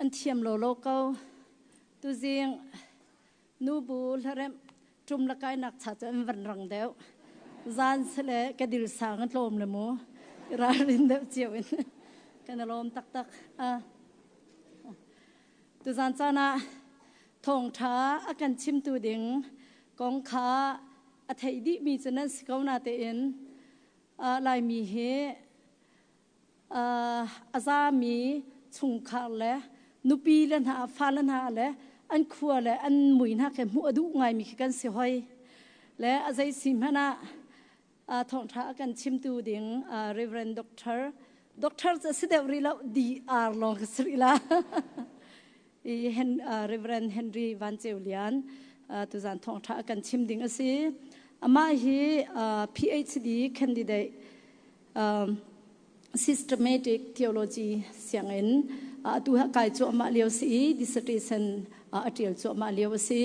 an thiam lo local tu jing nu bu larem trum la kai nak cha chan van rang deu zan sele ka dil sang tlom le mo ra rin deu chiawin kan lom tak tak tu zan chana thong tha akan chim tu ding kong kha a thei di mi chanan sikona te in lai mi he aza mi chung kha le nupi lan ha fa lan ha le an khua le an mui na ke mu adu ngai mi kan se hoi le azai sim hana thong tha kan chim tu ding reverend doctorจะสิเดวรีแล้วดีลองสรีละReverend Henry Van Ceu Lian ตุจันทองท่ากันชิมดิ่งสิอามาฮี PhD candidate systematic theology เสียงเอ็นตัวกายจั่วมาเลียวสิ dissertation อัติลจั่วมาเลียวสิ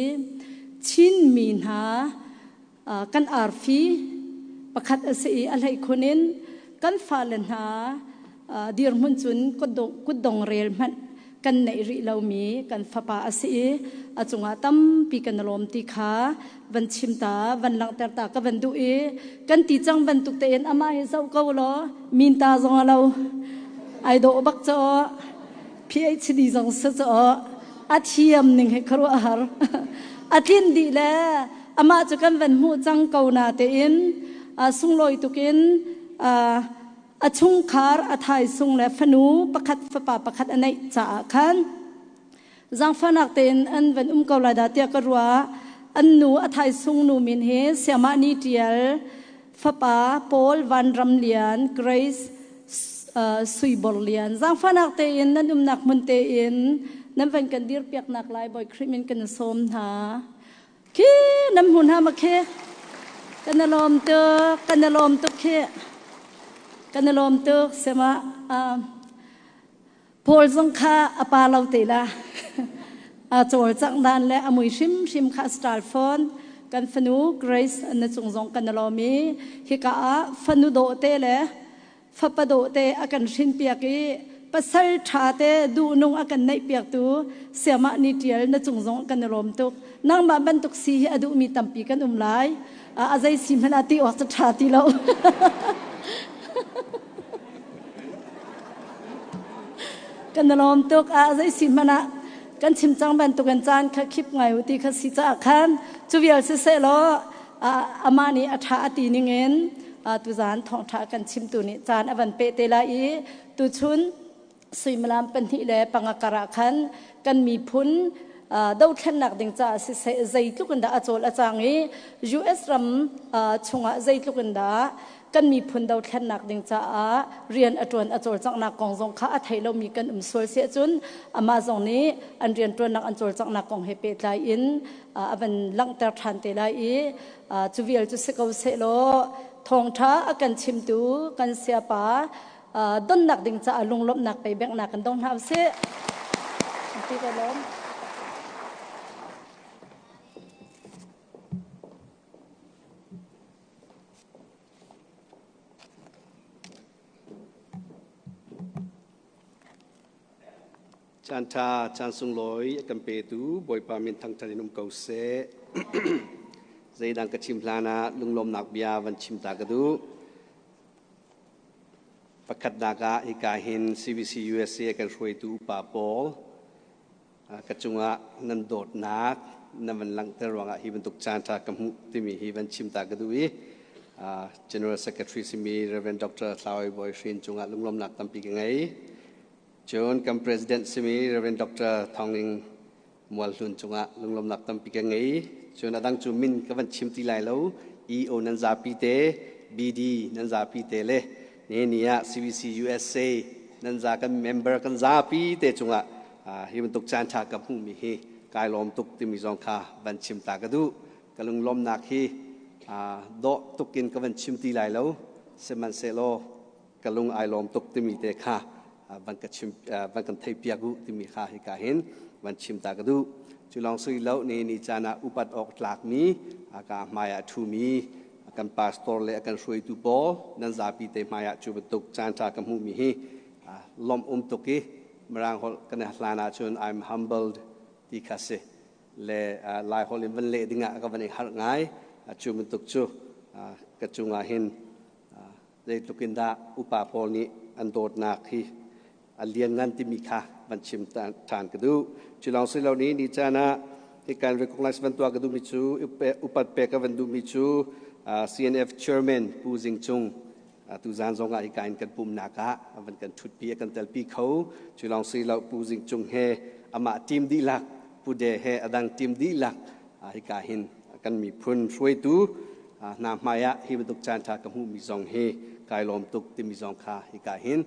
ชินมีนหากันอาร์ฟีประคัดสิอะไรคนนี้กันฟาเลนหาดีร์มุนจุนกุดงเรียลมันกันในริเลามีกันฟ้าป่าอาศัยจงอาตั้มปีกันลมตีขาวันชิมตาวันหลังแต่ตาก็วันดูกันตีจังวันตุกเตนอามาเฮเจ้าเกาลอมินตาจงเราไอโดบักจ่อ PhD จงสจ่ออาเทียมหนึ่งให้ครัวอาหารอาทินดีแล้วอามาจุกันวันหูจังเกานาเตนสุงลอยตุกินชุงคาร์อาไทยสุงและฟนูประคัดฟ้าป่าประคัดอันไหนจ่าขันจังฟันักเต็นอันวันเกาลาดาเตียกรัวอันนูอาไทยสุงนูมินเฮเสียมานีเดียลฟ้าป่าโพลวันรัมเลียนเกรซสุยบอลเลียนจังฟันักเต็นนั่นนักมุนเต็นนั่นเป็นกันดีร์เปียกนักลายบ่อยคริมินกันสมหาคีน้ำหุ่นหามาเคกันนลมเตอกันนลมตุกเคกันลมตึกเสมาพอลจงข้าอปาเราเตล่าโจรจังดันและอมวยชิมข้าสตาร์ฟอนกันฟนูเกรซอันนั้นจงกันลมีฮิกาฟนูโดเตเลยฟับโดเตอากันชินเปียกีปัสสัลชาเตดูนงอากันในเปียกตูเสมานิเทียลนั่นจงกันลมตึกนั่งมาบรรทุกสีอดูมีตัมปีกันไลอาใจสิมนาติออกสถาติเรากันลมตุกอาใจสิมนะกันชิมจังบันตุกันจานคักคลิปไงอุติคัสิจักขันจูเวียลเสโลอามานีอัฐาตีนิเงินตุจานทองท่ากันชิมตุนิจานอวันเปเตลาอีตุชุนสุยมลามเป็นที่แลปังกระขันกันมีพุนดาวขันหนักดิ่งจ่าสิเสใจทุกันดาอโจลอาจางอีUS รำชงใจทุกันดากันมีพุนดาวขันหนักดิ่งจ่าเรียนอจวนอโจลจักนักกองทรงข้าไทยเรามีกันสวยเสียจุนอามาทรงนี้อันเรียนตัวนักอโจลจักนักกองเฮเปตไลอินอันลังเตอร์ทันเตไลอีจูเวียลจูสกาวเซโลทองท้ากันชิมตูกันเสียป่าต้นหนักดิ่งจ่าลุงลบหนักไปแบ่งหนักกันต้องทำเสียที่ไปล้มจันทาจันสุงลอยกันเปตูบอยปามินทางทะเลนุ่มเกาเสใจดังกระชิมพลานาลุงลมหนักเบียวันชิมตากระดูประคัดดากาอิกาหิน CBC USA กันช่วยตูปาโปกระจุงะนันโดดนักนันวันหลังเตอร์วังฮิบันตุกจันทากำมุติมีฮิบันชิมตากระดูGeneral Secretary สิมี Reverend Dr. สาวบอยชินจุงะลุงลมหนักตั้มปีกันไงจนกับ President สิมี Reverend Dr. ทองนิงมวลลุนจุงะลุงลมหนักตั้มปีกันไงจนดังจูมินกับวันชิมตีไลแล้ว EO นันซาปีเต BD นันซาปีเตเลนี่ CBC USA นันซากัน Member กันซาปีเตจุงะฮิบันตุกจานทากับผู้มีฮีกายลมตุกติมิจงคาวันชิมตากระดูกลุงลมหนักฮีโดตุกินกับวันชิมตีไลแล้วเซมันเซโลกลุงไอลมตุกติมิเตคาวันกันเทปียกุติมีค่าให้กาเห็นวันชิมตากระดูจุลองสุยแล้วนี่จานะอุปัตออกหลักมีอากาศมายาทูมีกันพาสตอร์เลยกันช่วยตูบอลนั่นจะปีเตมายาจูบตุกจานจากมุมีฮีลมตุกี มรางหอลกันหลานาชน I'm humbled ที่ข้าเสเลลายหอลิมวันเล่ดิ่งก็วันนี้หักง่ายจูมันตุกจูกระจุงอาหินได้ตุกินดาอุปาปอลนี้อันโดดนักที่เลี้ยงงานที่มีค่าบัญชิมทานกระดูจุลองสิ่งเหล่านี้นิจานะที่การ recognize วันตัวกระดูมิจูอุปัตเปกวันดูมิจูCNF Chairman ปูจิงจงตุจานสงฆ์อีกการกันปุ่มนักะวันกันชุดปีกันเตลปีเขาจุลองสิ่งเหล่าปูจิงจงเฮอามาทีมดีลักปูเดเฮอดังทีมดีลักอีกการเห็นกันมีพุนช่วยตูนามายะฮิบตุกจานทากมูมีซองเฮกายลมตุกติมีซองคาอีกการเห็น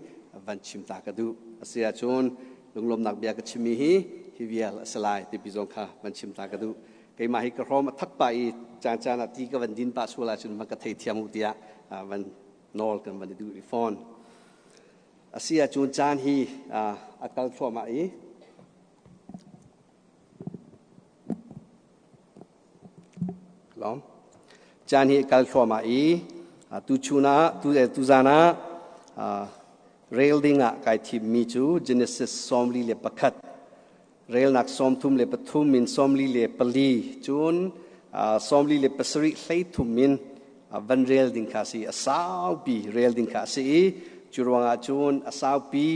วันชิมตากระดูเสียชนลงลมนักเบียกชิมีฮิวิลสลายติมีซองคาวันชิมตากระดูไกมาฮิกระหอมทักไปจานนาทีก็วันดินปัสวลาชนมันก็เทียมอุติยะวันนอลกันวันดูริฟอนเสียชนจานฮีอักลทัวมาล้อมจานฮีอักลทัวมาตุชูนาตุจานาเรลดิ้งอะกายทีมีจู Genesis สอมลีเลปขัดเรลนักสอมทุ่มเลปทุ่มมินสอมลีเลปลีจูนสอมลีเลปสริไลทุ่มมินวันเรลดิ้งข้าสีอาสาวปีเรลดิ้งข้าสีจูรวงอาจูนอาสาวปี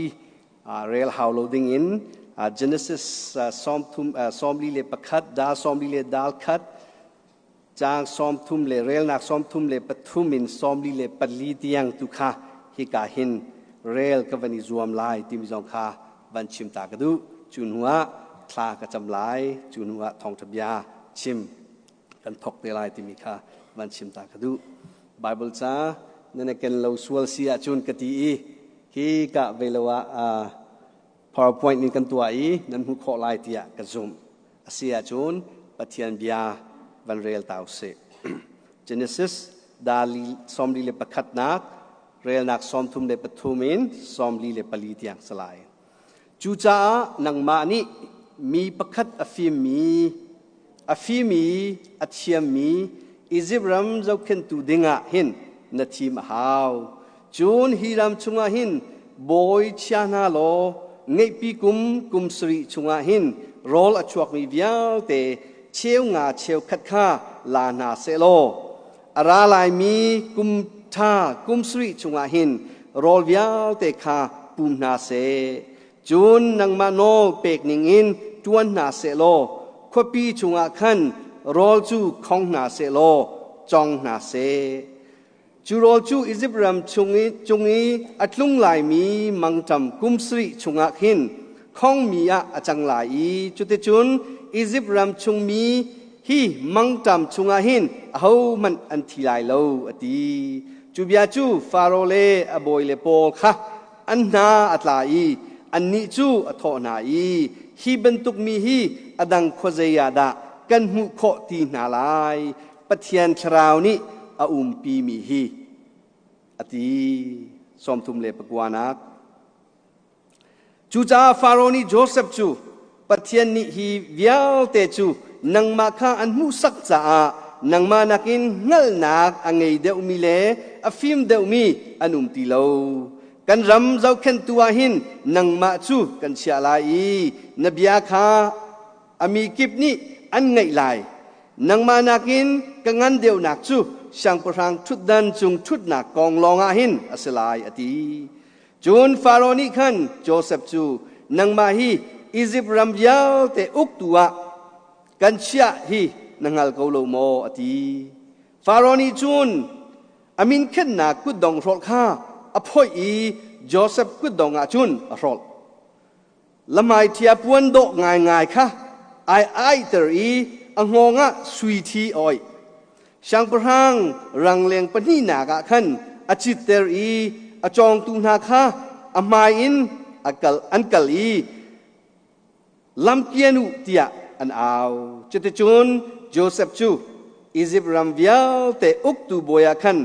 เรลฮาวโลดิ้งอิน Genesis สอมทุ่มสอมลีเลปขัดดาสอมลีเลดาลขัดจางสอมทุ่มเลเรลนักสอมทุ่มเลปทุ่มมินสอมลีเลปลีเตียงตุคาฮิกาหินเรลก็วันนี้รวมลายที่มีสองขาวันชิมตากระดูจุนหัวคลากระจำลายจุนหัวทองทับยาชิมกันทกเตลายที่มีขาวันชิมตากระดูไบเบิลจ้านั่นเป็นเราสวลเสียจุนกติฮีกะเวลว่าPowerPoint นี่กันตัวนั่นหุขอลายที่กระซุมเสียจุนปะเทียนบิยาวันเรลตาวเซ Genesis ดาลีสอมลีเลปขัดนักเรลนักสอมทุ่มเลปทุมินสอมลีเลปลีที่ยังสลายจูจ้านังมานี่มีประคัดอฟิมีอัเชียมีอิจิบรัมเจ้าเข็นตูดิงะหินนาทีมหาวจูนฮิรัมชุงะหินบอยชานาโลไงปีกุมสริชุงะหินโรลอชวกมีเวียวเตเชียวงาเชียวขัดข้าลานาเซโลอาราลายมีกุมสริชุงะหินโรลเวียวเตคาปุมนาเซจูนนังมาโนเปกนิงอินจวนนาเซโลขวปีชุงะขันโรลจูของนาเซโลจองนาเซจูโรลจูอิจิบรัมจุงอีอัตลุงลายมีมังจำกุมสริชุงะหินของมีอาจังลายจุดจุนอิจิบรัมจุงมีฮีมังจำชุงะหินเอามันอันทีลายโลอดีจูบยาจูฟาโรเลอบอยเลโปลค่ะอันนาอัตลายอันนี้จูอัทอนายฮีบรรทุกมีฮีอดังโคเซียดากันมุขตีนาลายปะเทียนชราวนี้ปีมีฮีอดีสมทุมเลปกวานักจูจ้าฟาโรนีโจเซฟจูปะเทียนนี้ฮีเวียวเตจูนังมาข้าอันมุสักจ้านังมานักินงัลนักอังไงเดอุมิเลอฟิมเดอุมีอันติโลกันรำเจ้าเข็นตัวหินนังมาจูกันเชียลายนบีอาคาอามีกิบนี้อันไงลายนังมานักินกังันเดียวนักจูช่างประทังทุดดันจุงทุดนักกองลองอาหินอสลายอดีจูนฟาโรนิขันโจเซฟจูนังมาฮีอียิปต์รำยาวแต่อุกตัวกันเชียฮีนังอัลกอโลโมอดีฟาโรนีจูนอามินเข็นนักกุดดองรอลข้าอภัยโจเซฟกุดดองอาจุนรอลละไม่เทียบวันโดง่ายค่ะไอเตอรีอังงะสวีทีออยช่างประทังรังเลงปนีนากะขันอจิตเตอรีอจองตุนาค่ะอมาอินอันกัลีลำเกียนุเตียอันเอาจุดจุนโจเซฟจูอียิปต์รำเวียวแต่อุกตูโบยาขัน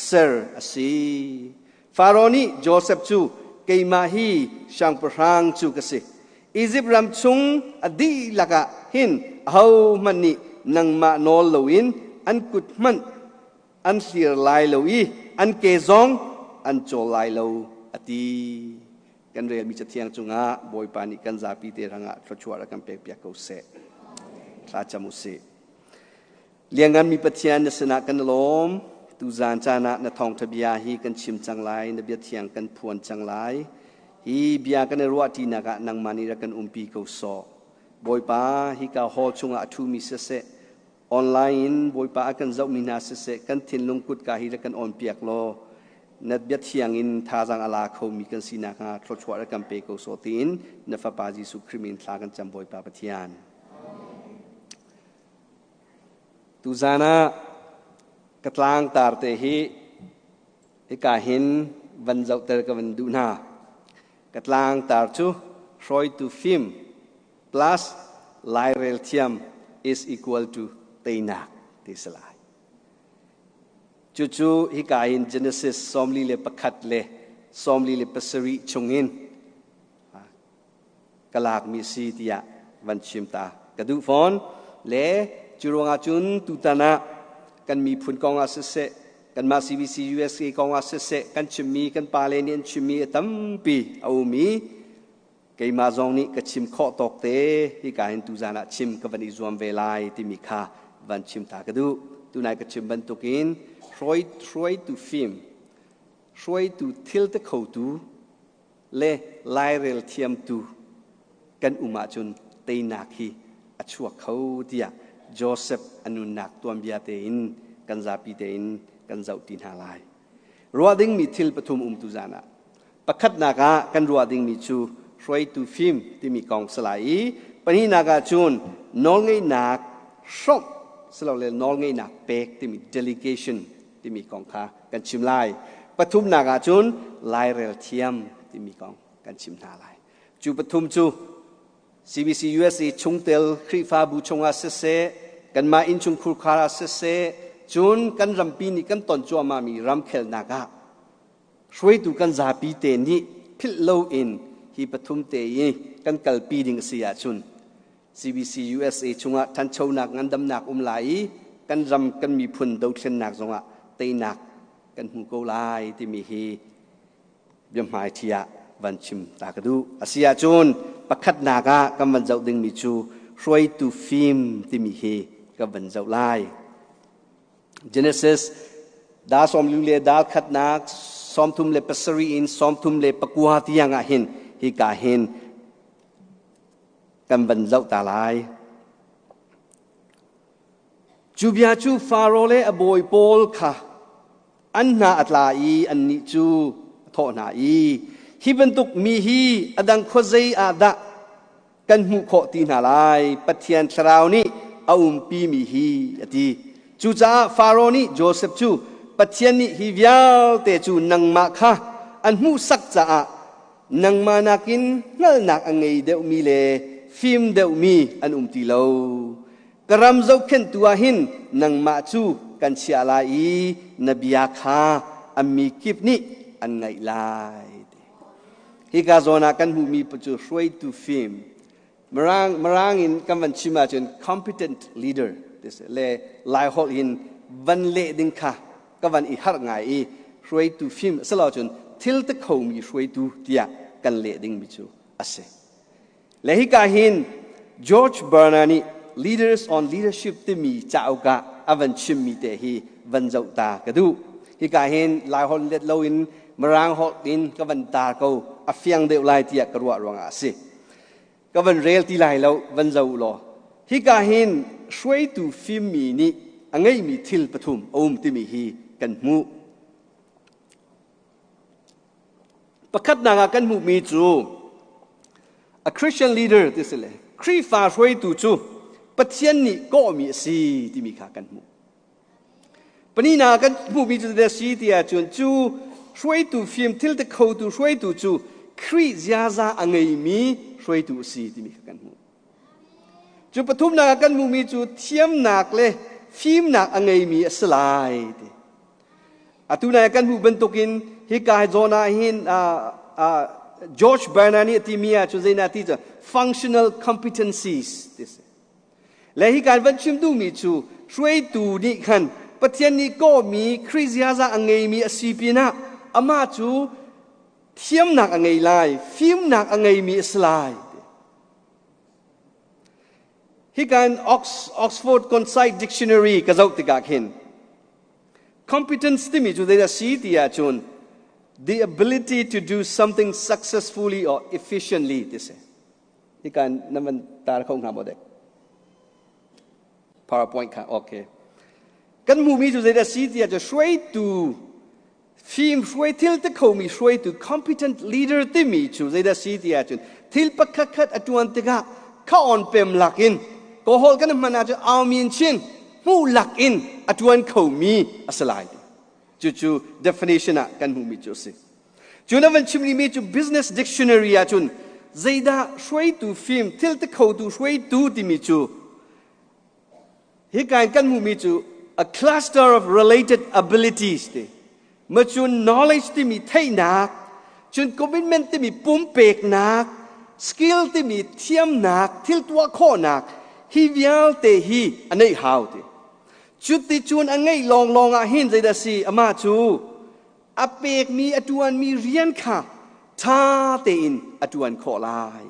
เซอร์อซีฟาโรนีโจเซฟจูเกยมาฮีช่างประทังจูกสิอียิปต์รำชุงอดีลักะหินเอามันนี่นังมาโนลวินอันกุดมันอันเสียลายโลอีอันเกซองอันโจลายโลอดีก กันเรียนมีจะเทียงจุงะบอยปานิกันซาปีเตรังะทชัวระกันเปียกเปียกเกาเสทราจมุเสเลี้ยงกันมีปฏิญาณสนะกันลมตูจานจานะนทองทบียาฮีกันชิมจังไรนเบียเทียงกันพวนจังไรฮีเบียกันรัวทีนักนังมานิรักันปีเกาโซบอยปาฮีกาฮอจุงะทูมิเสเสออนไลน์บอยปากันเจ้ามินาเสเสกันทินลงกุดกาฮีรักันเปียกโลนัดเบียเทียงอินทาจังอาลาเขามีกันสีนักทชัวระกันเปียกเกาโซตีนนฟปาจิสุคริมินทากันจำบอยปาปฏิญาณตูจานะกัตลางตาร์เตฮีกาหินวันเจ้าเตอร์กับวันดูนากัตลางตาร์จูรอยตูฟิม plus ไลเรลเทียม is equal to เตนักที่สลายจู่ๆฮิกาหิน Genesis สอมลีเลปขัดเลสอมลีเลปสรีชงอินกลากมีสีที่วันชิมตากระดูฟอนเลจุรงอาจุนตุตานะกันมีพุนกองอาเสเสกันมา CBC USA กองอาเสเสกันชิมมีกันปาเลนียนชิมมีตั้มปีเอามีเกยมาจงนี้ก็ชิมข้อตกเตะที่การเห็นตุจานะชิมกับวันอิจวมเวลาที่มีค่าวันชิมตากระดูตุนายก็ชิมบรรทุกินช่วยตุฟิมช่วยตุทิลตะเขาตุเล่ไลเรลเทียมตุกันอุมาจุนเตนักฮีอัชวกเขาเดียโจเซฟอนุนักตัวเบียเตอินกันซาปีเตอินกันเจ้าตินฮาลายรัวดิ้งมีทิลปฐุมตุจานะประคัดนากากันรัวดิ้งมีชูช่วยตูฟิมที่มีกองสลายปนินากาจูนนอลไงนักชอบสลายเลยนอลไงนักเป็กที่มี delegation ที่มีกองค้ากันชิมลายปฐุมนากาจูนไลเรลเทียมที่มีกองกันชิมนาลายจูปฐุมจู CBC USA ชงเตลครีฟาบูชงอาเสเสกันมาอินชุงคุรคาราเสเสจูนกันรำปีนี่กันตอนจัวมามีรำเคลนากาช่วยดูกันซาปีเตนี่พิลโลอินฮีปฐุมเตยกันกัลปีดิงเสียจุน CBC USA ชงอ่ะทันโชนักงันดำนักไหลกันรำกันมีพุนดาวเชนนักจงอ่ะเตยนักกันหูโกลายที่มีฮียมหายเทียวันชิมตากระดูอาเซียจูนประคัดนากากำวันเจ้าดึงมีจูช่วยตูฟิมที่มีฮีกับวันเจ้าไล่ Genesis ดาสอมลุเลดาขัดนักสอมทุมเลปสรีอินสอมทุมเลปกัวที่ยังอาหินฮิกาหินกันวันเจ้าตาลายจูบิอาจูฟาโรเลอบอยโปลค่ะอันนาอัตลาอีอันนิจูโทนาอีฮิบันตุกมีฮีอดังโคเซอาดะกันหูโคตีนาลายปะเทียนชราวนี้เอาปีมีฮีอดีจูจ้าฟาโรนี้โจเซฟจูปะเทียนนี้ฮิวิอาเตจูนังมาค่ะอันหูสักจ้านังมานักินนั่นนักอังไงเดวมีเลฟิมเดวมีอันตีโลกรำเจ้าเข็นตัวหินนังมาจูกันเชียลายนบียาคาอันมีกิบนี้อันไงลายฮิกาโซนากันหูมีปัจจุช่วยตูฟิมมรางอินกันวันชิมาจน competent leader เลไลฮอลอินวันเล่ดิงค่ะกันวันอีหักไงช่วยตูฟิมสลาจนทิลตะเขามีช่วยตูเดียกันเล่ดิงมิจูอาเซและฮิกาหินจอร์จบาร์นานี leaders on leadership ที่มีจ้าวกะอวันชิมมีเตฮีวันเจ้าตากระดูฮิกาหินไลฮอลเล็ดโลอินมรางฮอลอินกันวันตาเขาอฟยังเดวไลเตียกระวรวงอาเซก็วันเรลที่ไลแล้ววันเจ้าโลฮิกาหินช่วยตูฟิมมีนี่อังไงมีทิลปฐุมที่มีฮีกันมูประคัดนางกันมูมีจู a Christian leader ที่สิเลยครีฟ้าช่วยตูจูปะเทียนนี่ก็มีสีที่มีขากันมูปนีนากันมูมีจูเดสีที่อาจวนจูช่วยตูฟิมทิลตะเขาตูช่วยตูจูครียาซาอังไงมีช่วยตูสีที่มีขากันมูจูปฐุมนากันมูมีจูเทียมหนักเลยฟิมหนักอังไงมีสลายอาตุนายกันมูบรรทุกินฮิกาโซนาหินจอร์จบาร์นานีที่มีจุดเด่นที่จะ functional competencies และฮิการวันชิมดูมีจูช่วยตูนี่ขันปะเทียนนี้ก็มีคริสยาซาอังไงมีอาศิปินะอามาจู เทียมหนักอะไรไล่ฟิล์มหนักอะไรมีสไลด์ฮิการ Oxford Concise Dictionary ก็จะติกาเห็น competence ที่มีจุดเด่นสีที่อาจารย์ the ability to do something successfully or efficiently ที่สิฮิการนั่นมันตาเขาหาบ่ได้ PowerPoint ค่ะโอเคกันมูมีจุดเด่นสีที่อาจจะช่วยดูฟิล์มช่วยทิลต์เขามีช่วยดู competent leader ที่มีจุดเด่นสีที่อาจารย์ทิลปักขัดอัตวันติกาเขาอ่อนเปมหลักอินก็ฮอลกันมันอาจจะเอามีนชินมูหลักอินอัตวันเขามีอะไรจู่ๆ definition อ่ะกันมูมีจุดสิจู่นั้นวันชิมนี่มีจุด business dictionary อ่ะจุนใจด่าช่วยดูฟิล์มทิลต์เขาดูช่วยดูที่มีจุดฮิการกันมูมีจุด a cluster of related abilities ที่มาจุน knowledge ที่มีเท่หนักจุน commitment ที่มีปุ่มเปกหนัก skill ที่มีเทียมหนักทิลตัวข้อหนักฮิวิลเตฮีอันนี้หาวที่จุดที่จุนอันนี้ลองอาหินใจได้สิอามาจูอาเปกมีอจวนมีเรียนค่ะท่าเตอินอจวนข้อลาย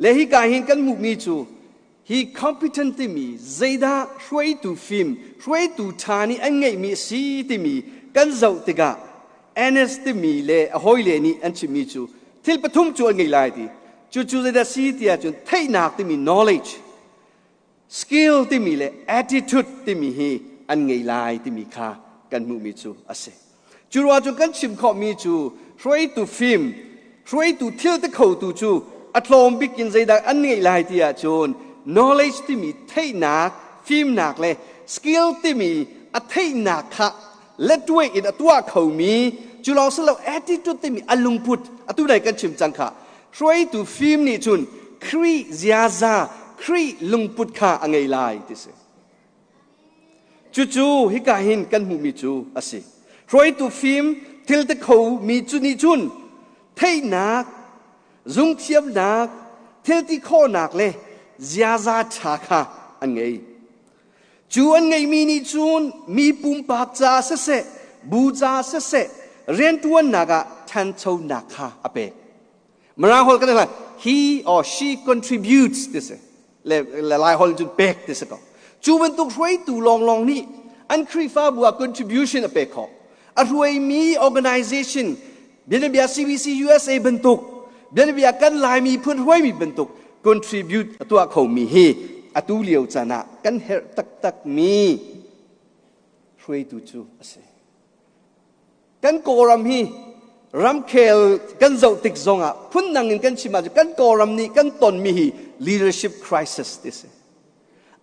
และฮิการหินกันมุกมีจูฮี competent ที่มีใจได้ช่วยดูฟิล์มช่วยดูท่านี้อันนี้มีสีที่มีกันเจ้าติกา honest ที่มีเลยหอยเลยนี่อันชิมีจูทิลปฐุมจูอันนี้ลายที่จู่ๆจะได้สีที่อาจจะเท่หนักที่มี knowledge skill ที่มีเลย attitude ที่มีฮีอันนี้ลายที่มีค่ากันมุมีจูอาศัยจู่ว่าจู่กันชิมข้อมีจูช่วยดูฟิล์มช่วยดูทิลที่เขาดูจูอัตลมบิกินใจได้อันนี้ลายที่อาจจะ knowledge ที่มีเท่หนักฟิล์มหนักเลย skill ที่มีอัตเท่หนักค่ะและด้วยอินตัวเขามีจู่ลองสลับ attitude ที่มีอารมณ์พุทธอัตุใดกันชิมจังค่ะช่วยดูฟิล์มนี่จุนครีเซียซาครีลุงพุทธะอังไงไลที่สิจู่ๆฮิกาหินกันมูมีจูอาศัยช่วยดูฟิล์มทิลต์เขามีจุนี่จุนเท่หนักจุงเทียมหนักทิลที่ข้อหนักเลยเซียซาชาค่ะอังไงจู่อันไงมีนี่จุนมีปุ่มปากจ้าเสะบูจ้าเสะเรียนตัวหนักทันเท่าหนักค่ะอเปมาราฮอลกันเลย he or she contributes ที่สิและลายฮอลจุดเปกที่สิก็จูมันตุกช่วยตูลองนี่อันครีฟ้าบัว contribution อเปกเขาอันรวยมี organization เบียนเบีย CBC USA บรรทุกเบียนเบียกันลายมีเพื่อนรวยมีบรรทุก contribute ตัวเขามีเฮอตุเลียวจานะกันเฮตักมีช่วยตูจูกันโกรัมฮีรำเคลกันเจ้าติกซงพุ่นนังเงินกันชิมาจุกันโกรัมนี้กันตนมี leadership crisis ที่สิ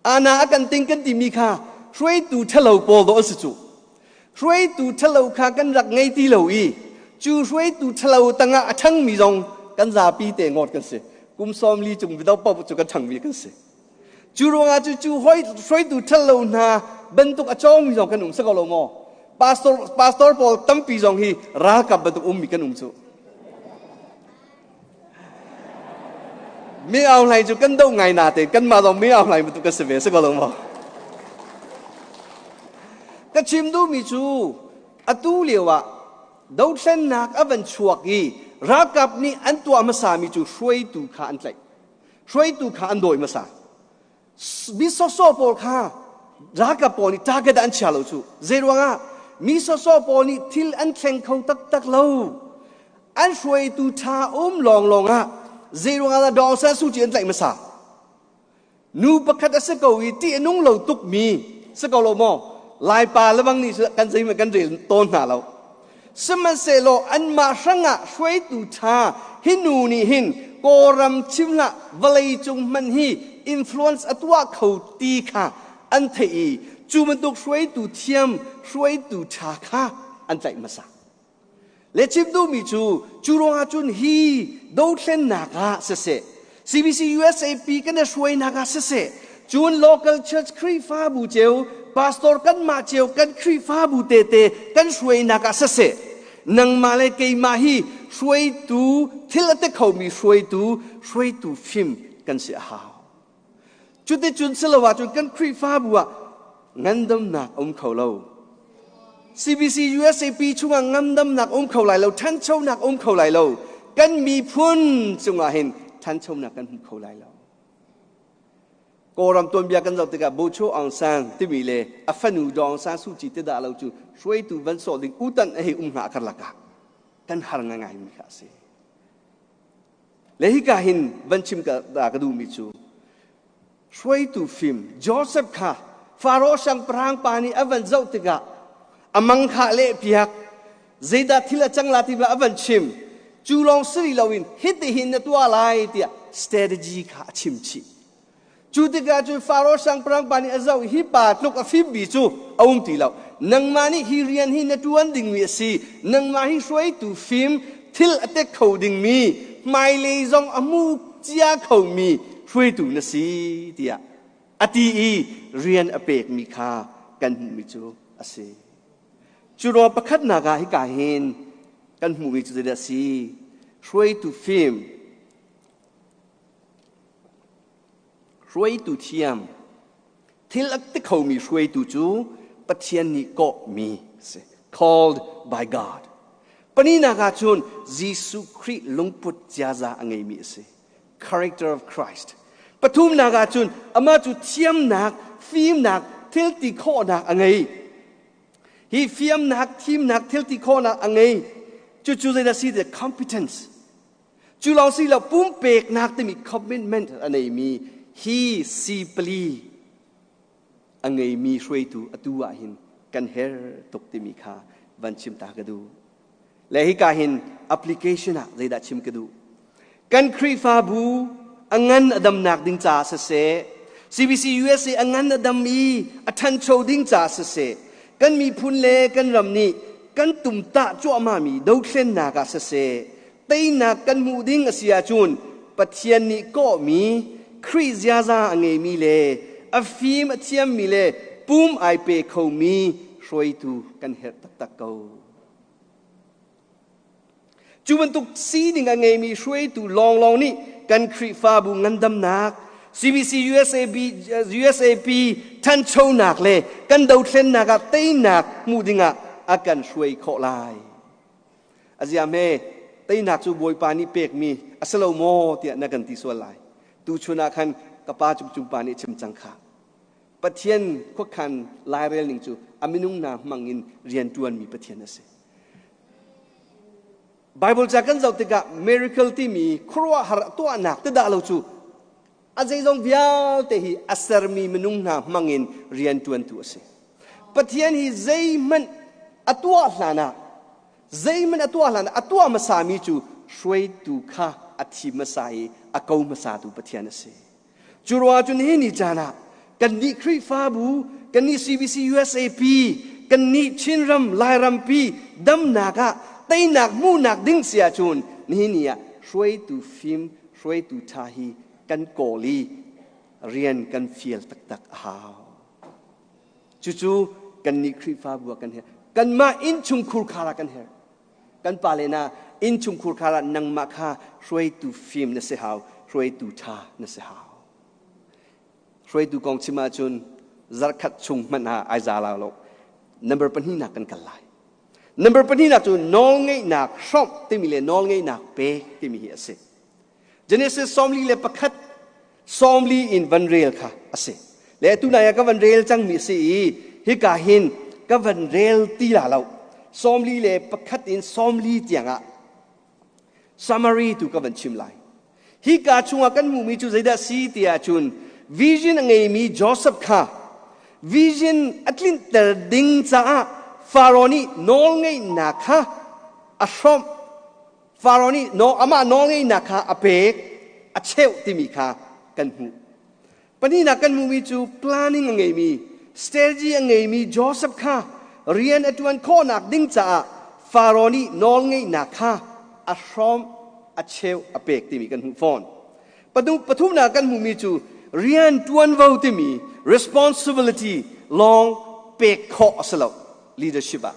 อาณากันติงกันที่มีค่าช่วยดูทะเลาปอลตัวสิจูช่วยดูทะเลาค่ากันรักไงที่เราอีจูช่วยดูทะเลาตั้งทั้งมีจงกันจะปีเตงอดกันสิกุมซอมลีจงวิดาปอบจุกันทั้งมีกันสิจูรงอาจูช่วยดูทะเลาหน้าบรรทุกจ้องมีจงกันสกอลโมPastor Paul tampi jong hi ra ka batu mi kan chu mi ao lai chu kan dau ngai na te kan ma dong mi ao lai batu ka se ve se ko long mo ka chim du mi chu atu lewa dau sen nak avan chuak hi ra kap ni an tua ma sa mi chu shroi tu kha an tlai shroi tu kha an doi ma sa bi so por kha ra kap po ni target an chalo chu zerwangaมีสอบปอนี่ทิลอันแข่งเขาตักเล่าอันช่วยตูชาลองเจรงอาดองซาสูจีอันไหลมาซานูประคัดสกอวีที่นุ่งเหล่าตุกมีสกอโลโมลายปลาและบางนี่กันใจมันกันเรียนต้นหาเราสมันเซโลอันมาสังะช่วยตูชาหินูนี่หินโกรัมชิมละวลัยจงมันฮีอินฟลูเอนซ์ตัวเขาตีค่ะอันเทียจูมันตุกช่วยตูเทียมช่วยตูชาค่ะอันใจมาสักและชิมดูมีจูรงอาจุนฮีดูเส้นนักเสะ CBC USA ปีกันช่วยนักเสะจูน local church ครีฟ้าบูเจล pastor กันมาเจลกันครีฟ้าบูเตกันช่วยนักเสะนังมาเลเกยมาฮีช่วยตูทิลเตเขามีช่วยตูฟิมกันเสียหาวจุดที่จุนสละว่าจุนกันครีฟ้าบัวงั้นดำหนักเขาเรา CBC USA ปีช่วงงำดำหนักเขาไหลเราท่านเช่าหนักเขาไหลเรากันมีพุ่นจงเห็นท่านเช่าหนักกันเขาไหลเราโกรำตัวเบียกันเราติกับบูชอังซังที่มีเลยอัฟนูดองซังสุจิตดาเราจูช่วยตัววันสอดิอุตันให้หากันละกันหาง่ายมีค่ะสิและที่กาหินวันชิมกระดูมิจูช่วยตัวฟิล์มโจเซฟค่ะฟาโรห์สังปรางปานีอวันเจ้าติกะอมังคะเล่เปียกเจดาทิละจังลาติบะอวันชิมจูลองสิริลาวินฮิตหินนตัวลายที่ strategy ค่ะชิมชีจูติกาจูฟาโรห์สังปรางปานีอเจ้าฮิปาตลุกอฟิบบิจูเอาอุ้งตีเรานังมานี่ฮิเรียนฮินตัวดิ่งมีสินังมาฮิช่วยตัวฟิล์มทิลอเตเขาดิ่งมีไม่เลยจงอมูเจียเขามีช่วยตัวนั่นสิที่อตีเรียนอเปกมีค่ากันมิจูอาศัยจุดประคัดนากาให้กาเห็นกันหูมิจูเดสีช่วยตัวฟิล์มช่วยตัวเทียมที่ลักติเขามีช่วยตัวจูปะเทียนนี้ก็มี called by God ปนินากาจุนยิสุคริลงพุทธเจ้าอังเงมีสิ character of Christ ปทุมนากาจุนอามาจุเทียมนักฟิล์มนักเทลติโคนักอังเงฮีฟิล์มนักทีมนักเทลติโคนักอังเงจู่ๆจะสิเด competence จู่ลองสิเราปุ่มเปกนักที่มี commitment อันไหนมีฮีซีปลีอังเงมีช่วยตัวตัวหินกันเฮร์ตกที่มีค่าวันชิมตากระดูและฮิกาหิน application อะใจดัดชิมกระดูกันครีฟาบูอังงันอดัมนักดิ้งจ่าเส CBC USA อังงันอดัมมีอัทันโชดิ้งจ่าเสกันมีพุนเลกันรำนี้กันตุ่มตาจ้วมามีดาวเส้นนากาเสเต้นักกันมูดิ้งเสียจุนปัทยานิก็มีคริสยาซาอังเงมีเลอฟิมเทียมมีเลปุ่มไอเปเขามีช่วยตูกันเฮตตักเกาจูมันตุกซีดิงอังเงมีช่วยตูลองนี่กันคริฟาบุงันดำนัก CBC USAP ท่านโชว์นักเลยกันดาวเส้นนักเต้นักมูดิงะอากันช่วยขอลายอาเซียเมเต้นักจูบอยปานิเปกมีอัสลาโมเตียนักกันที่ส่วนลายตูชนักขันกับป้าจุปานิชิมจังค่ะปะเทียนขวขันลายเรียนหนึ่งจูอามินุงนามังอินเรียนจวนมีปะเทียนนั่นสิไบเบิลจากกันเราติกะ miracle ที่มีครัวหาตัวหนักติดาเราจูอาจจะต้องวิาวแต่ฮีอัสรมีมินุงนามังอินเรียนจวนตัวสิปะเทียนฮีใจมันอัตัวหลานะใจมันอัตัวหลานะอัตัวมาสามีจูช่วยตูข้าอัฐิมาสายอักเอามาสาตูปะเทียนนั่นสิจุรัวจุนเฮนิจานะกันนี่คริฟาบูกันนี่ CBC USAP กันนี่ชินรัมลายรัมปีดัมนากะเต้นักมูนักดิ้งเสียจุนนี่เนี่ยช่วยตูฟิล์มช่วยตูทาฮีกันโกลีเรียนกันเฟียลตักฮาวจู่ๆกันนี่คริฟาบูกันเฮกันมาอินชุมคูร์คารากันเฮกันปาเลนาอินชุมคูร์คารานังมาคาช่วยตูฟิล์มนั่นเสียฮาวช่วยตูทานั่นเสียฮาวช่วยดูกองชิมาจุนจักขัดชุงมันหาไอซาลาโล number ปัญหานักกันกันไล number ปัญหานักจุนน้องไงนักชอบที่มีเลยน้องไงนักเป้ที่มีเอเซ่เจเนซิสซอมลีเลยประคัดซอมลีอินวันเรลค่ะเอเซ่และตุนายก็วันเรลจังมีสิฮิกาหินก็วันเรลตีลาเราซอมลีเลยประคัดอินซอมลีเจียงอะซัมมารีตุก็วันชิมไลฮิกาชุงกันมูมีจุใจดาซีเตียจุนvision อังเงมีโจเซฟค่ะ vision อัตลินเตอร์ดิงจ้าฟาโรนีน้องไงนักค่ะอัชรอมฟาโรนีน้องอามาน้องไงนักค่ะอเปกอัเชวที่มีค่ะกันหูปนี้นักกันมูมีจู planning อังเงมี strategy อังเงมีโจเซฟค่ะเรียนอัตวันข้อนักดิงจ้าฟาโรนีน้องไงนักค่ะอัชรอมอัเชวอเปกที่มีกันหูฟอนปทุมนักกันมูมีจูเรียนทวนวาวที่มี responsibility ลองเปกข้อสลับ leadership อะ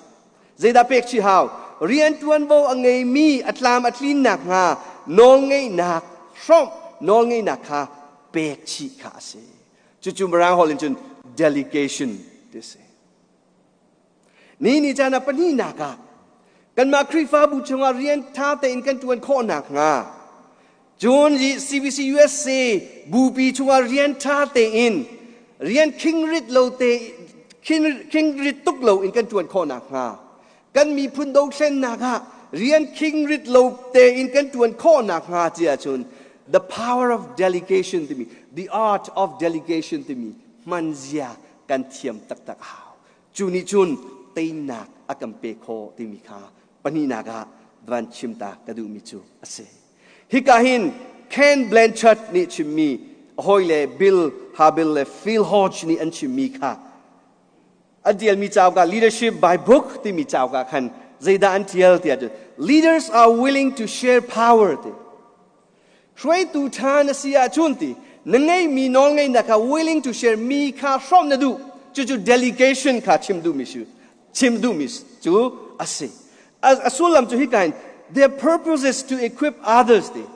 เจดาเปกชีฮาวเรียนทวนวาวอังเงมีอัตลามอัตลินนักงาน้องไงนักช่องน้องไงนักค่ะเปกชีขาเซจุมรางฮอลินจุน delegation ดิเซ นี่จานะปนีนักกันมาคริฟ้าบุชงาเรียนท่าแต่อินกันจวนข้อนักงาจวนยี CBC USA บูปีชงาเรียนท่าแต่อินเรียนคิงริดโลเตคิงริดตุกโลอินกันจวนข้อนักงากันมีพุนโดเช่นนักเรียนคิงริดโลเตอินกันจวนข้อนักงาเจียจุน the power of delegation to me the art of delegation to me มันเจียกันเทียมตักหาวจูนิจุนเตนักอากัมเปโคติมิคาปนีนักวันชิมตากระดูมิจูอาเซฮิกาหินเคนเบลนชัดนี่ชิมมีฮอยเลบิลฮาบิลเลฟิลฮอจนี่อันชิมมีค่ะอันเดียลมีเจ้ากับ leadership by book ที่มีเจ้ากับคันใจดาอันเดียลที่อาจจะ leaders are willing to share power ที่ช่วยตูทานเสียจุนที่นั่งไงมีน้องไงนัก willing to share มีค่ะพร้อมนะดูจู่ delegation ค่ะชิมดูมิจูอาเซอาสุลัมจูฮิกัน their purpose is to equip others ที่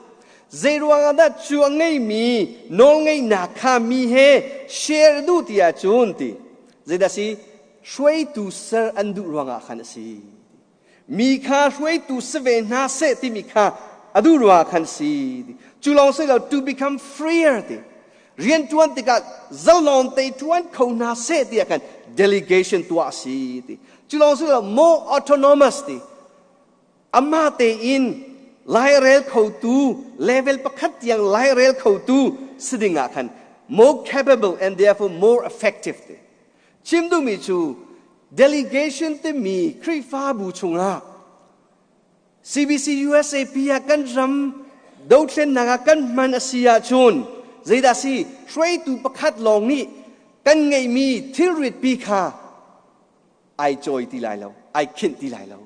ใจรวงอันนั้นจู่ไงมีน้องไงนักค่ะมีเฮ share ดูที่อาจุนที่ใจดาสิช่วยตูเซอร์อันดูรวงอ่ะขันสิมีค่ะช่วยตูเสเวนาเซที่มีค่ะอดูรวงขันสิจูลองสิเรา to become freer ที่เรียนทวนติกัดเจ้าลองเตทวนเขานาเซติกัน delegation ตัวสิติจุลองสิเรา more autonomous ติอามาเตอินไลเรลเขาตู level ประคัดยังไลเรลเขาตูสิดิ่งกัน more capable and therefore more effective ติชิมดูมิจู delegation ติมีคริฟ้าบูชงละ CBC USA พิยากันรำดาวเชนนักกันมันอาเซียชุนใจดาสิช่วยตูประคัดลองนี่กันไงมีทิริตปีคาไอจอยตีไลเราไอขินตีไลเรา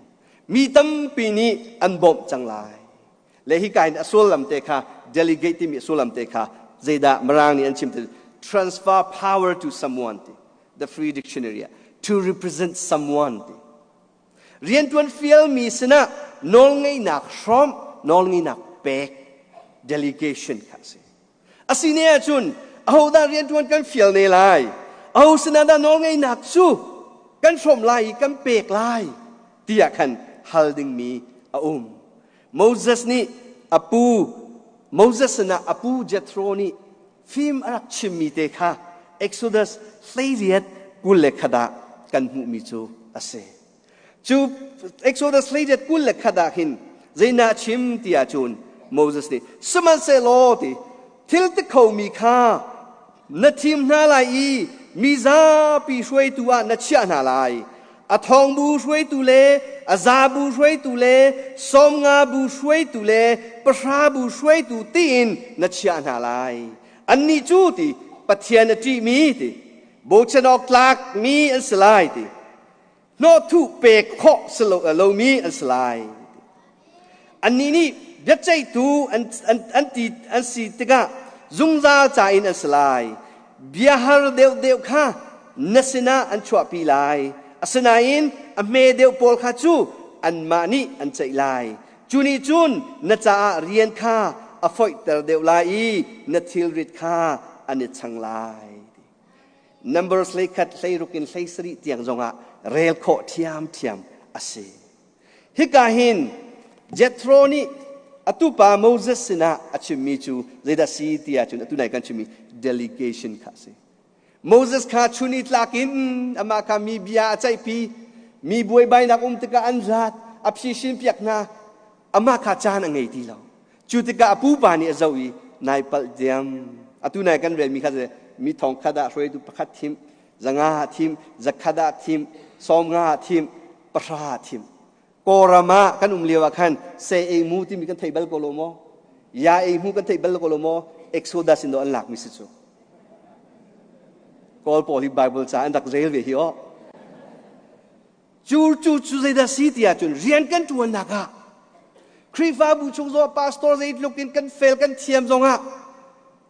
มีตั้มปีนี้อันบ่มจังไลและฮิกายนสุลัมเตคา delegate ที่มีสุลัมเตคาใจดามรางนี่อันชิมติ transfer power to someone the free dictionary to represent someone เรียนทวนเฟียลมีสนะนองไงหนักพร้อมนองไงหนักเป๊ก delegation ค่ะสิอาศิเนียจุนเอาดาเรียนทวนกันเฟียลในไลเอาสนาดานองไงหนักสู้กันชมไลกันเปกไลที่อยากกันฮัลดิงมีโมเสสนี่อปูโมเสสนะอปูเจโทรนี่ฟิล์มรักชิมมีเตค่ะ Exodus เลียดกุลเลขดากันหูมิจูอาเซจู Exodus เลียดกุลเลขดาหินเจน่าชิมที่อาจุนโมเสสนี่สมันเซโลติทิลตะเขามีค่านาทีมนาลายมีซาปีช่วยตัวนัชยานาลายอาทองบูช่วยตัวเลอาซาบูช่วยตัวเลสมงาบูช่วยตัวเลปราบูช่วยตัวตีนนัชยานาลายอันนี้จูติปะเทียนจีมีติโบชนอกลากมีอันสลายตินอทุเปกเคาะสโลโลมีอันสลายอันนี้นี่เด็ดใจตูอันสีตกะจุงซาจ่าอินอันสลายเบียฮาร์เดียวค่ะนัสนาอันชัวปีลายอัสนาอินอเมเดียวโพลขาจูอันมานีอันใจลายจูนีจุนนัจาเรียนค่ะอฟอยเตอร์เดียวลายนัทิลริดค่ะอันนี้ชังลาย numbers เลยขัดเลยรุกินเลยสริเตียงจงะเรลโคเทียมอาเซฮิกาหินเจโทรนี่อตุปาโมเสสนะอัจมิจูเรดาซีที่อาจุนอตุไหนกันชิมี delegation ค่ะสิโมเสสข้าชุนิตลักินอามาคามีบิยาใจปีมีบวยใบนักตะกะอันรัดอับชิชินเปียกนาอามาข้าจานอังไงทีเราจุดตะกะปูปานี่เจ้าอีนายปัลเดียมอตุไหนกันเรียนมีข้าจะมีทองขดาช่วยดูประคัดทีมจังอาทีมจักขดาทีมสมงาทีมปราทีมโกรามากันเลียวกันเซเอมูที่มีกันไทยเบลโกโลโมยาเอมูกันไทยเบลโกโลโมเอ็กโซดัสอินโดอันหลักมิสิจูกอลปอลิไบเบิลจ้าอันดักเรลเวฮิโอจูเซดาซีติอาจุนเรียนกันจวนนักครีฟาบูชงโซพาสตอร์เซดลูกินกันเฟลกันเทียมจง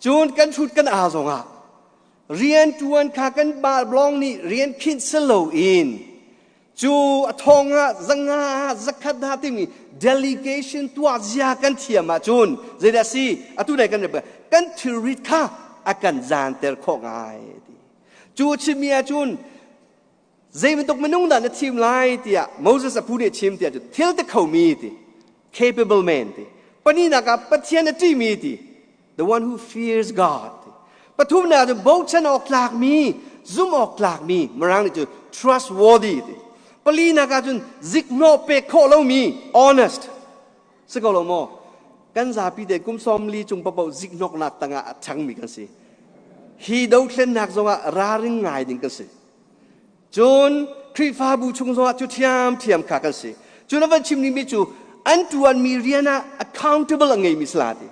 จูนกันชุดกันอาจงเรียนจวนขากันบาบลองนี่เรียนคิดสโลอินจูทองจังจักขดาที่มี delegation ตัวเสียกันเทียมมาจูนเจดาซีอตุไหนกันเนี่ยกันทิริตค่ะอากันจานเตอร์ข้อง่ายจูชิมีอาจูน Zay mình tục mình nung đã nó team lại thì Moses apu để chim thì thiếu the khẩu mi thì capable man thì pani naga pathian na ti mi thì the one who fears God thì pathum na the boat chan ok lak mi zoom ok lak mi marang ni trustworthy thì pali naga chun zik no pe kho lo mi honest se ko lo mo kan za pi de kum som li chung pa bo zik nok nak tanga chang mi kan si hi do thlen nak zonga raring ngai ding kan si chun khri fa bu chung zonga chu thiam kha kan si chun avan chim ni mi chu an tuan mi riana accountable ngai mi slati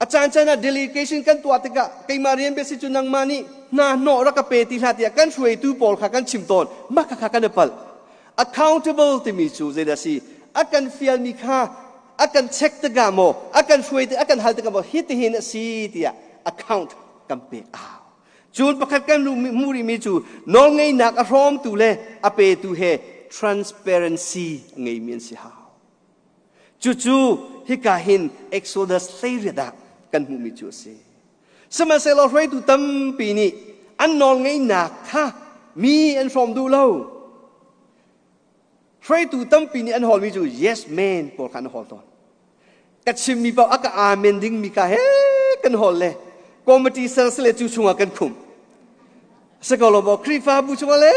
achan chana delegation kan tua tika kai marian be si chu nang mani na no ra ka pe ti hla ti kan shui tu pol kha kan chim ton ma kha kan pal accountable ti mi chu zeda si akan fial mi kha akan check ta ga mo akan shui ti akan hal ta ga mo hit hin si ti account kan pe a chun pakhat kan muri mi chu no ngai nak a rom tu le a pe tu he transparency ngai min si ha chu hi ka hin exodus sayrida kan mu mi chu se sama se lo roi tu tam pi ni an nol ngai nak kha mi an from du lo roi tu tam pi ni an hol mi chu yes man por khan hol ton kat sim mi pa aka amen ding mi ka he kan hol le committee sel sele chu chunga kan khum se ko lo bo kri fa bu chu le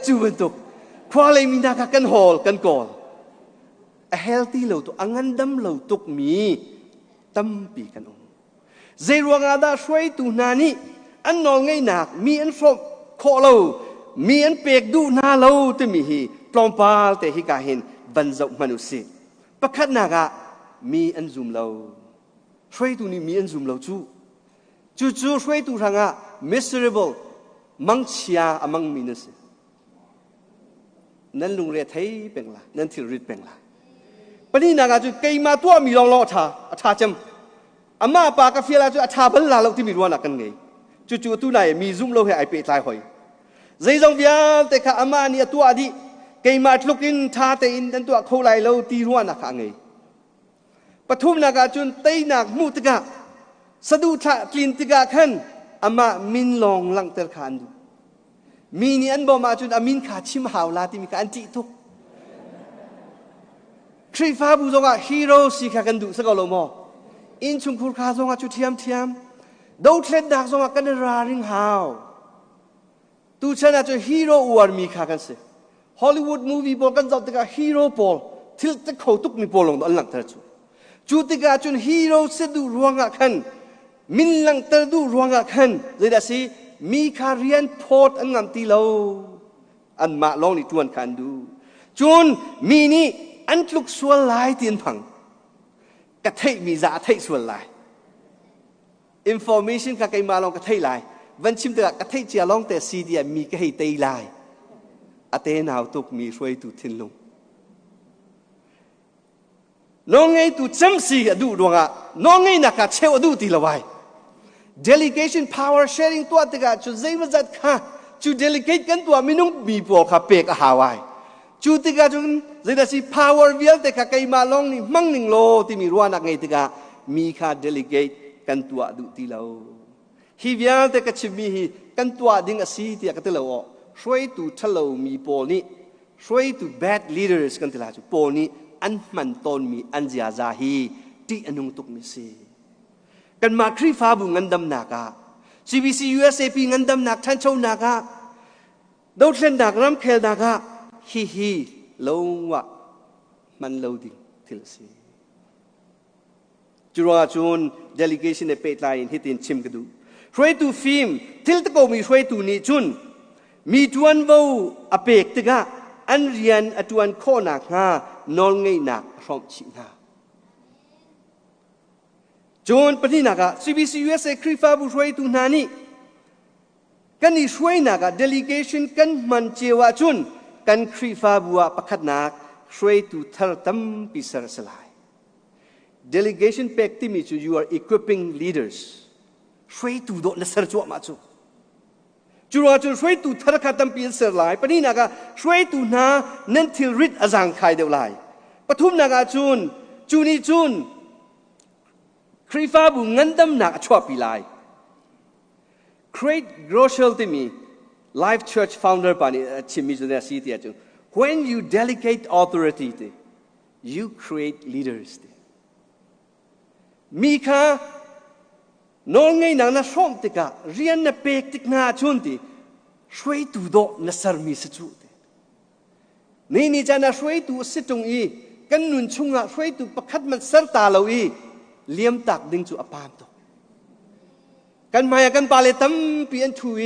chu ben tu khwa le mi na ka kan hol kan kol a healthy lo to angan dam lo tuk mi tam pi kan ong zai ruanga da shwai tu na ni an nol ngai nak mi an from kho lo mi an pek du na lo te mi hi plom pal te hi ka hin ban zau manu si pakhat na ga mi an zum lo shwai tu ni mi an zum lo chu shwai tu ranga miserable mang chia among mi na si nan lung re thai peng la nan thil rit peng la pani naga chu kai ma tua mi long lo tha cham ama pa ka fiala chu atha bal la lo ti mi ruana kan ngei chu tu nai mi zum lo he ai pe tlai hoi zai jong bia te kha ama ni atua di kai ma tlukin tha te in dan tua kho lai lo ti ruana kha ngei pathum naga chun tei nak mu tga sadu tha tlin tga khan ama min long lang ter khan du mi ni an bo ma chun amin kha chim haw la ti mi ka an ti thuk Kri fa bu zonga hero si kha kan du sa ko lo mo in chung khur kha zonga chu thiam do thlet dak zonga kan ra ring how tu chana chu hero war mi kha kan se Hollywood movie bol kan zau ta hero pol thil ta kho tuk mi polong do lang tar chu ti ga chun hero se du ruanga khan min lang tar du ruanga khan zai da si mi kha rian port an ngam ti lo an ma long ni tuan khan du chun mi ni an tluk sual lai tin phang ka thei mi za thei sual lai information ka kai ma long ka thei lai van chim ta ka thei chia long te si dia mi ka hei tei lai ate naw tuk mi roi tu thin lung no ngai tu cham si adu ronga no ngai na ka cheu adu ti lawai delegation power sharing tu atga chu zai ma zat kha chu delegate kan tu minung mi po kha pek a hawai chu tiga chun zai da si power vial te kha kai ma long ni mang ning lo ti mi ruana ngai tiga mi kha delegate kan tua du ti lo hi vial te ka chimi hi kan tua ding a si ti ka te lo shoi tu thalo mi pol ni shoi tu bad leaders kan ti la chu pol ni an man ton mi an zia za hi ti anung tuk mi si kan ma khri fa bu ngandam na ka CBC USAP ngandam nak than chau na ka do thlen dak ram khel na ka hi lo wa man lo ding thil si chura chun delegation e pe line hitin chim kadu roi tu film thil ta ko mi roi tu ni chun mi tuan vo apek tega an rian atuan kho na nga nol ngei na rom chi na chun pani na ga CBC USA krifa bu roi tu na ni kan ni roi na ga delegation kan man chewa chun kan khri fa bua pakhat nak shrei tu thar tam pi sar salai delegation pek ti mi chu you are equipping leaders shrei tu do na sar chu ma chu chura chu shrei tu thar kha tam pi sar lai pani na ga shrei tu na nan thil rit azang khai de lai pathum na ga chun chu ni chun khri fa bu ngandam na chwa pi lai create grocery ti mi Life Church founder ปานี่ชิมิจุดนี้สิที่จุน when you delegate authority ติ you create leaders ติมีค่ะน้องไงหนังน่ะชมติกะเรียนน่ะเป็กติกนาชุนติช่วยดูโดน่ะสารมีสิจุตินี่จะน่ะช่วยดูสิตรงอีกันนุนชุงอ่ะช่วยดูประคัดมันสารตาเราอีเลี้ยมตักดึงจุอปามตัวกันมากันปาเลตัมเปลี่ยนทุย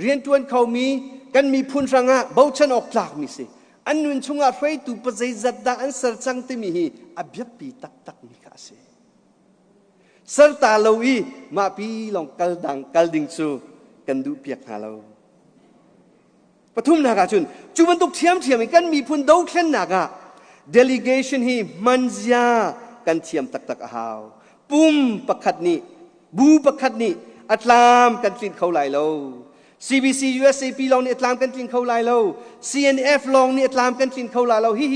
เรียนตวนเขามีกันมีพุนสังอ่ะเบาชันออกหลักมีสิอันนุนชุงอ่ะช่วยดูปัจจัยจัดดาอันสารจังติมีฮีอับยับปีตักมีข้าสิserta lawi ma pi long kal ding chu kan du piak ha lo pathum na ga chun chuban tuk thiam kan mi phun do thlen na ga delegation hi manzia kan thiam tak haw pum pakhat ni bu pakhat ni atlam kan tlin khau lai lo CBC USA pi long ni atlam kan tlin khau lai lo CNF long ni atlam kan tlin khau lai lo hi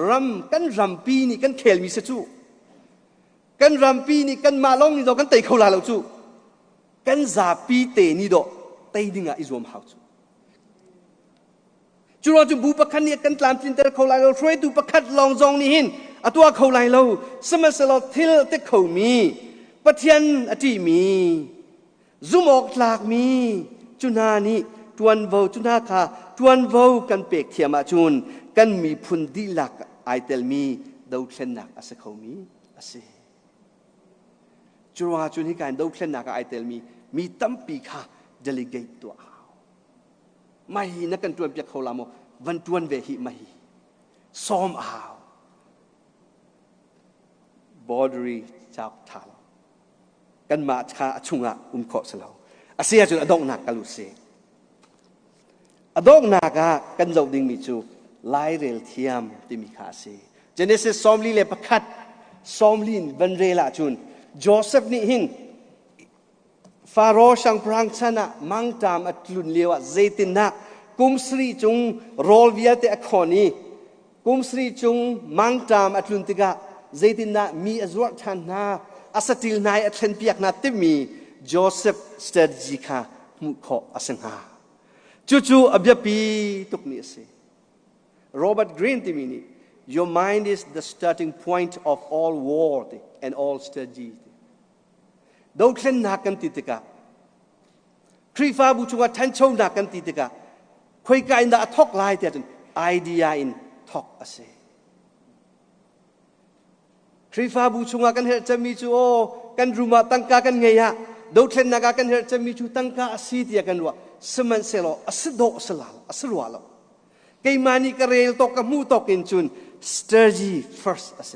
ram pi ni kan khel mi se chuกันรำปีนี่กันมาลงนี่ดอกกันเตะเขาลาเราจูกันซาปีเตนี่ดอกเตะดิ่งอ่ะอิรวมหาวจูเราจะบูปะคันนี่กันตามจินเตอร์เขาลาเราช่วยดูปะคัดลองจองนี่หินอัตัวเขาลาเราสมัยสลอทิลเตะเขามีปะเทียนอติมีซุมออกหลากมีจุนานี่ทวนเวจุนาคาทวนเวกันเปกเทียมาจุนกันมีพุนดีหลักไอเตลมีดาวเชนนักอาศัยเขามีอาศัยจุดว่าจุดที่การดูเส้นหนักไอเตลมีตั้มปีค่ะเดลิเกตตัวเขาไม่นักกันจวนเปียกเขาลามวันจวนเวหิไม่ซ้อมเอาบอดรีจากทาลกันมาชาชุงะขอสลาวอาเซียจุดอดอกหนักกัลุเซอดอกหนักกันเราดิ่งมีจูไลเรลเทียมที่มีขาเซเจเนซิสซ้อมลีเลประคัดซ้อมลีนวันเรลาจุนโจเซฟนี่หินฟาโรห์ช่างพรางชนะมังตามอัตลุนเลียวเจตินนะกุมสรีจุงโรลวิอาเตอคอนีกุมสรีจุงมังตามอัตลุนติกะเจตินนะมีอจวดทันนาอาสติลนายอัตเลนเปียกนาติมีโจเซฟสเตอร์จิคามุขออสังหาจู่ๆอับยาปีตุกนี้สิโรเบิร์ตกรีนติมีนี่ Your mind is the starting point of all war and all strategy ดาวเคลื่อนนักกันติดกะครีฟ้าบุชงว่าท่านโชว์นักกันติดกะคุยกันได้ทอกลายแต่จนไอเดียอินทอกอาเซครีฟ้าบุชงว่ากันเหตุจะมีจูโอกันรูมาตั้งกากันไงฮะดาวเคลื่อนนักกันเหตุจะมีจูตั้งกาอาศีที่กันว่าสมันเซโลอาศโดสลาอาศรัวลาเกี่ยมานี่กระเรลตกกับมูตกอินจุน strategy first อาเซ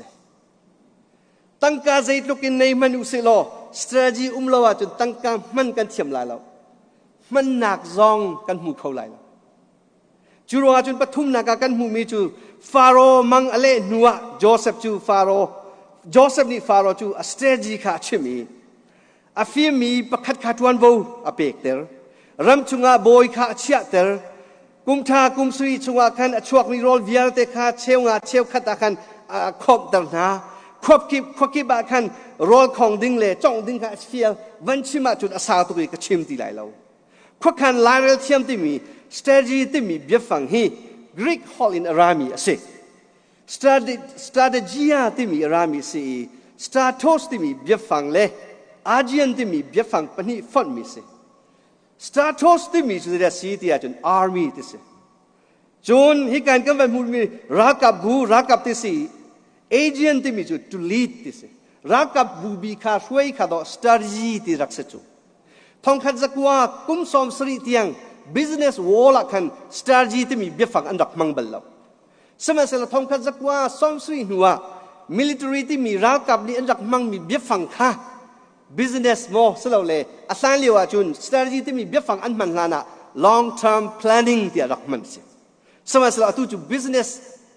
ตั้งกาใจลุกินในมันอุสิโล strategy ลาวจนตั้งกามันกันเทียมลายเรามันหนักซองกันหูเขาลายเราจูรัวจนปฐุมนักกันหูมีจูฟาโรมังอเลนัวโจเซฟจูฟาโรโจเซฟนี่ฟาโรจู strategy ขาชิมีอาฟิมีประคัดขาดวันโวอเปกเตอร์รำชุงอาโบยขาเชียเตอร์กุมทากุมสุยชุงอาคันชวกมีโรลวิอาเตขาเชวงาเชวขัดอาคันขอบตร์นาควบคิบาคันโรลของดิ้งเล่จ้องดิ้งขาเชียววันชิมาจุดอาสาตุยกชิมตีไหลเราควบคันลายเรลเทียมที่มี strategy ที่มีเบียฟังฮี Greek hall in Arami สิ strategy ที่มี Arami สิ stratos ที่มีเบียฟังเล่อาเจียนที่มีเบียฟังปนิฟอนมีสิ stratos ที่มีสุดยอดสีที่อาจารย์ army ที่สิจนฮิการกันวันมุมีรักกับบูรักกับที่สิเอเจียนที่มีจุด to lead ที่สิรักกับบูบีข้าช่วยข้าต่อ strategy ที่รักษาจุดทองขัดจักว่ากุมสมสรีเตียง business wall คัน strategy ที่มีเบียฟังอันดับมังเบลเราสมัยเสร็จทองขัดจักว่าสมสรีหัว military ที่มีรักกับนี่อันดับมังมีเบียฟังค่ะ business โมสลาวเลยอาศัยเลี้ยวจุน strategy ที่มีเบียฟังอันมันลานะ long term planning ที่รักมันสิสมัยเสร็จตุจุ business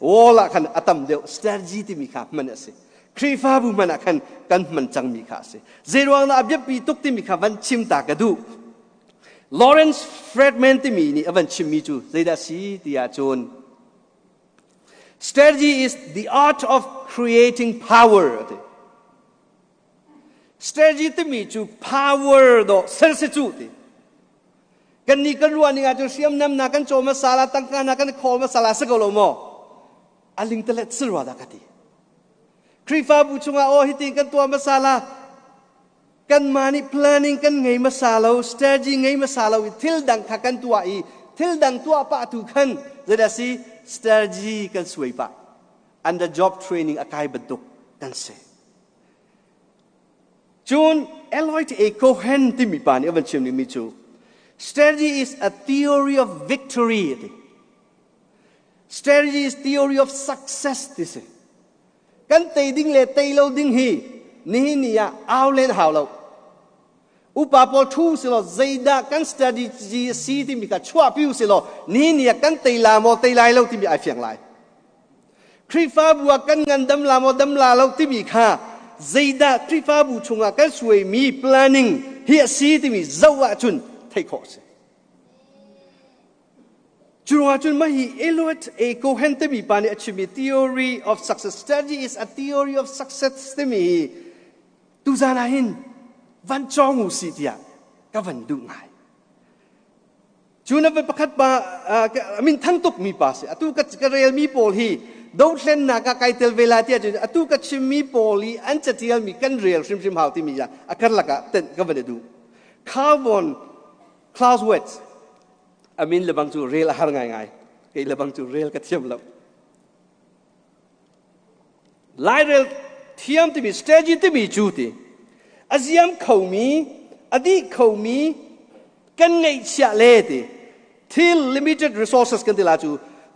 wall คันอัตมเดียว strategy ที่มีค่ะมันสิครีฟ้าบุมันคันกันมันจังมีค่าสิเจรวงน่ะอับยับปีตุกที่มีค่าวันชิมตากระดูลอเรนซ์เฟรดแมนที่มีนี่วันชิมมีจูเจดาสีที่อาจน strategy is the art of creating power strategy ที่มีจู power ดอกเซอร์ซิจูติ กันนี่กันรัวนี่อาจจะเสียมน้ำนากันโจมาซาลาตั้งกันนากันคอมาซาลาสักกะโลโมอลิงตะเล็ดสิรวาดากติครีฟ้าบุชงาโอฮิติงกันตัวมาซาลากันมานี่ planning กันไงมาซาลา strategy ไงมาซาลาทิลดังขักันตัวอีทิลดังตัวปะทุกัน jadi si strategi kan suai pa under job training akai bentuk kan se Jun Eloit a Cohen timi pa ni avan chim ni mi chu strategy is a theory of victory strategy is theory of success this kan tei ding le tei lo ding hi ni ni ya aw len haw lo upapol thu silo zaida kan strategy si timi ka chua piu silo ni ni kan tei la mo tei lai lo timi ai fiang lai krifa bua kan ngan dam la mo dam la lo timi kha zaida krifa bu chunga kan suai mi planning hi si timi zawa chun thai kho se churwa chun ma hi elot a cohen timi pa ni achimi theory of success strategy is a theory of success timi tu zana hinวันจองอุสิเดียก็วันดูง่ายจูนับเป็นประคัตบามินทั้งตุกมีภาษาตุกัดกระเรียลมีโพลีดาวเซนนักไกเตลเวลาที่จูตุกัดชิมีโพลีอันจะเทียลมีกันเรียลชิมหาวที่มีจ้ะอาการละก็เต็นก็วันดูคาร์บอนคลาสเวทมินเลบังจูเรียลหาง่ายๆไอ้เลบังจูเรียลก็เทียมแล้วไลเรียลเทียมที่มี strategy ที่มีจูที่อาเซียมเขามีอดีตเขามีกันไงเชื่อเล่ติที่ limited resources กันติลาจู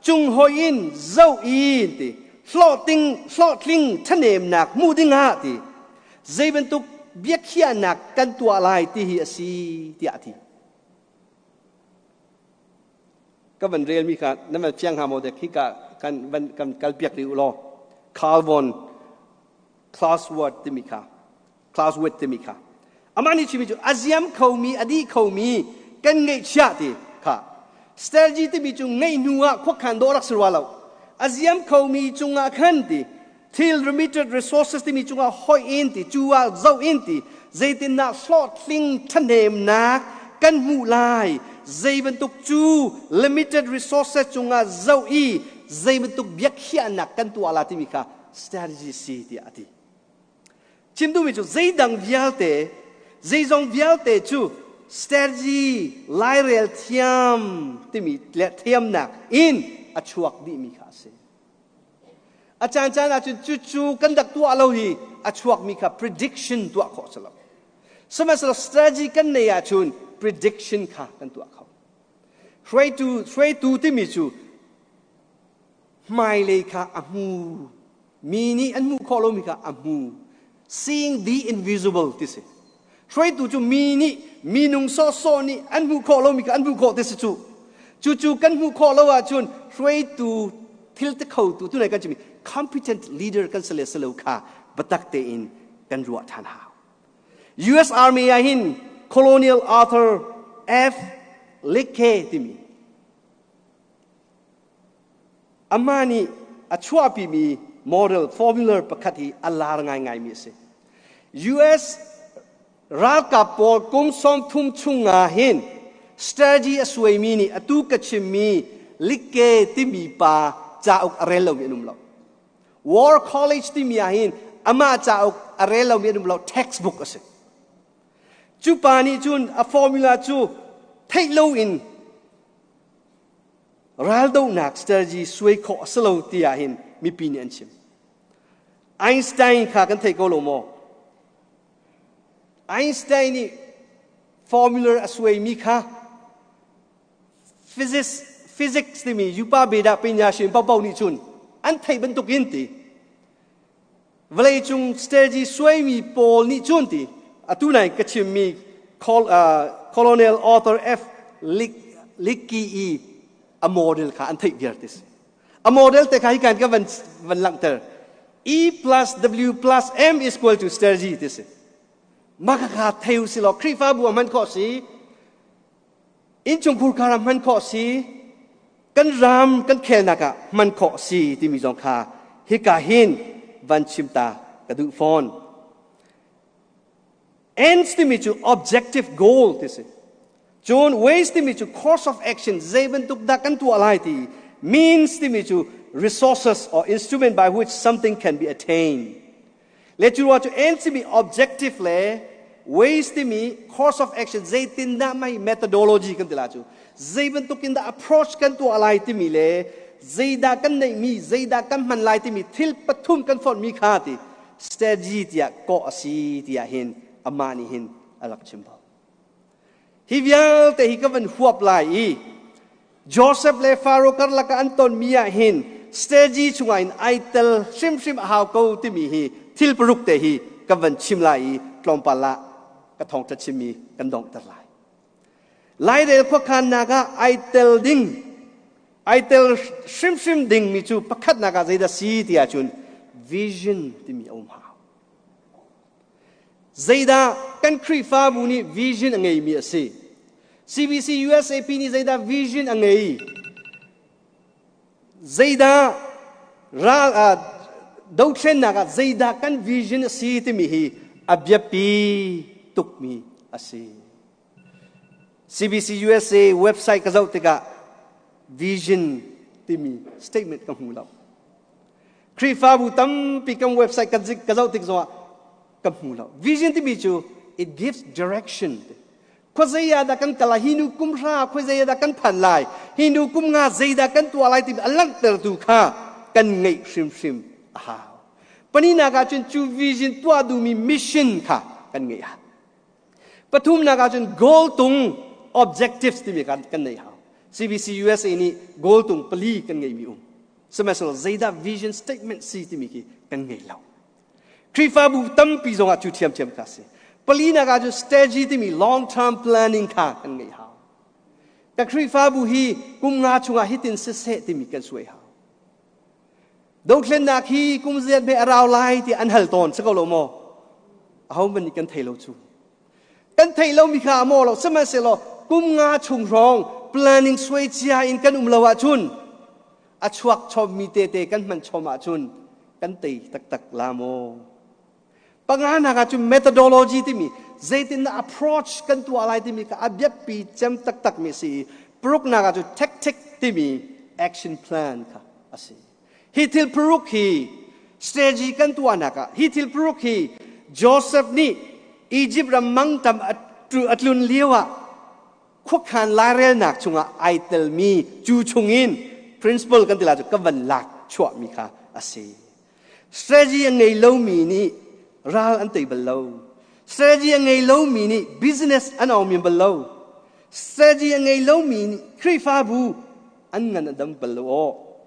จุงหอยินเจ้าอินติfloating ทะเนมหนักมูดิงาติเจเป็นตุกเบียกเขียหนักกันตัวลายที่เฮียซีที่อาทิก็วันเรียนมีการนั่นมันเชียงหาโมเดลที่กันวันกันเบียกดิวโลคาร์บอนคลาสวอร์ดที่มีค่ะคลาสเวทที่มีค่ะอามานี่ชิมิจูอาเซียมเขามีอดีตเขามีกันไงเชื่อติค่ะ strategy ที่มีจุงไงนัวพวกขันโดรักษาเราอาเซียมเขามีจุงอาขันติที่ limited resources ที่มีจุงอาหอยอินติจูอาเจ้าอินติเจตินาสลอดลิงทะเนมนักกันหูลายเจเป็นตุกจู limited resources จุงอาเจ้าอีเจเป็นตุกเบียกเขียนักกันตัวอะไรที่มีค่ะ strategy สีที่อาทิชิมดูมิจูใจดังวิลเตใจจงวิลเตจู strategy ไลเรียลเทียมที่มีเละเทียมนักอินอชวกดีมีค่าเสอาจารย์อาจารย์จู่กันดักตัวเราฮีอชวกมีค่า prediction ตัวเขาสลับสมัยสลับ strategy กันในอาชุน prediction ค่ะกันตัวเขาช่วยดูที่มีจูไม่เลยค่ะอามูมีนี่อันมูข้อเรามีค่ะอามู seeing the invisible ที่สิช่วยดูจูมีนุ่งโซ่นี่อันหูข้อเรามีกับอันหูข้อที่สิจู่กันหูข้อเราจุนช่วยดูทิลต์เขาตัวไหนกันจะมี competent leader กันเสลวค่ะบัตักเตอินกันรัวทันหาว U.S. Army อาหิน Colonial Author F. ลิเคที่มีอามานี่อัชวาปีมี model formula ประคัติอัลลาร์ง่ายมีสิ U.S. รัฐกับปอลกุมสมทุ่มชุงอาหิน strategy สวยมีนี่อตุกชิมีลิเกที่มีป่าจะอุกอะไรเราเมียนุ่มเรา War College ที่มีอาหินอามาจะอุกอะไรเราเมียนุ่มเรา textbook สิจูปานี่จุนa formula จูเทโลอินรัลโดนัก strategy สวยข้อสโลที่อาหินมีปีนี้อันชิมไอน์สไตน์ข้ากันเทโกโลโมไอน์สไตน์นี่ formula สวยมีค่ะ physics ที่มียูปาเบดาปัญญาชิมเป่านี่จุนอันไทยบรรทุกอินตีเวลาจุง strategy สวยมีโพลนี่จุนตีอตุไหนก็ชิมมี colonial author F ลิกกี้ a model ค่ะอันไทยเดียร์ติสa model แต่ใครกันก็วันหลังเตอร์ E plus W plus M is equal to strategy ติสมากค่ะเทวสิลครีฟ้าบัวมันข้อสีอินจงพูดคารามมันข้อสีกันรามกันแค่นักะมันข้อสีที่มีสองขาฮิกาหินวันชิมตากระดูฟอน ends ที่มีจุ objective goal ติส จน ways ที่มีจู course of action ใจเป็นตุกดักกันตัวอะไรที่ means ที่มีจู resources or instrument by which something can be attained และจูว่าจู aim ที่มี objective เลย ways ที่มี course of action ใจตินได้ไม่ methodology กันติลาจูใจเป็นตุกินได้ approach กันตัวอะไรที่มีเลยใจดักกันในมีใจดักกันมันลายที่มีทิลปทุมกันฝนมีค่าที่ strategy ที่ก็สีที่เห็นอามานี่เห็นอลักชิมบอฮิวิลแต่ฮิก็เป็นหัวปลายโจเซฟเลฟาโรกัลลักอันตอนมีเห็น strategy ช่วยไอเตลชิมหาวกูที่มีฮิทิลปรุกแต่ฮิก็เป็นชิมลายกลอมปลากระทงจะชิมีกันดองตะลายไล่เรื่องพวกขันนากาไอเตลดิ้งไอเตลชิมดิ้งมีจูประคัดนากาใจดาสีที่อาจุน vision ที่มีอมหาวใจดากันครีฟ้าบุนี vision อังไงมีสิ CBC USAP นี่ใจดา vision อังไงใจดาดาวเชนนากาใจดากัน vision สีที่มีฮีอับยาปีตุกมีสิ CBC USA website ก็จะติกา vision ที่มี statement กับหูเราครีฟ้าบุตั้มปีกับ website ก็จะติกว่ากับหูเรา vision ที่มีจู it gives direction ข้อใจยาดักันกลาฮินูกุมราข้อใจยาดักันพันลายฮินูกุมงาใจดักันตัวอะไรที่อัลลังเตอร์ดูข้ากันไงชิมอ้าวปนินากาจนจู vision ตัวดูมี mission ค่ะกันไงฮะปทุมนากาจน goal ตุง objectives ที่มีกันไงฮะ CBC USA นี่ goal ตุงปลีกันไงมีสมัยสมัยใจดั vision statement สีที่มีกันไงเราครีฟ้าบุตั้มปีจงอาจุเทียมค่ะสิปลีนากาจน strategy ที่มี long term planning ค่ะกันไงฮะกับครีฟ้าบุฮีกุมงาชุงอาฮิตินเสษที่มีกันสวยฮะดอกเล่นนักฮีกุมเสียดเบอราวไลที่อันฮัลตอนสักโลโมเอามันนี่กันเทโลจูกันเทโลมีข้าโมเราสมัยเสลกุมงาชุงรอง planning สวยจีอินกันลาวจุนอชวักชมมีเตกันมันชมอาจุนกันตีตักลาโมปังงานากาจุน methodology ที่มีเจติน approach กันตัวอะไรที่มีกับอับยับปีจำตักมีสิปรุกนากาจุน tactic ที่มี action plan ค่ะอาศัยฮิทิลปรุกฮี strategy กันตัวนากาฮิทิลปรุกฮีโจเซฟนี่อียิปต์รำมังทำอัตลุนเลี้ยวะคุกขันลายเรลนักชงอ่ะไอเตลมีจูชงอิน principle กันติลาจุก็วันหลักชั่วมีค่ะอาศัย strategy ยังไงเล่ามีนี่รัลอันตีบลล strategy ยังไงเล่ามีนี่ business อันเอามีบลล strategy ยังไงเล่ามีนี่ครีฟ้าบูอันงั้นดัมบลล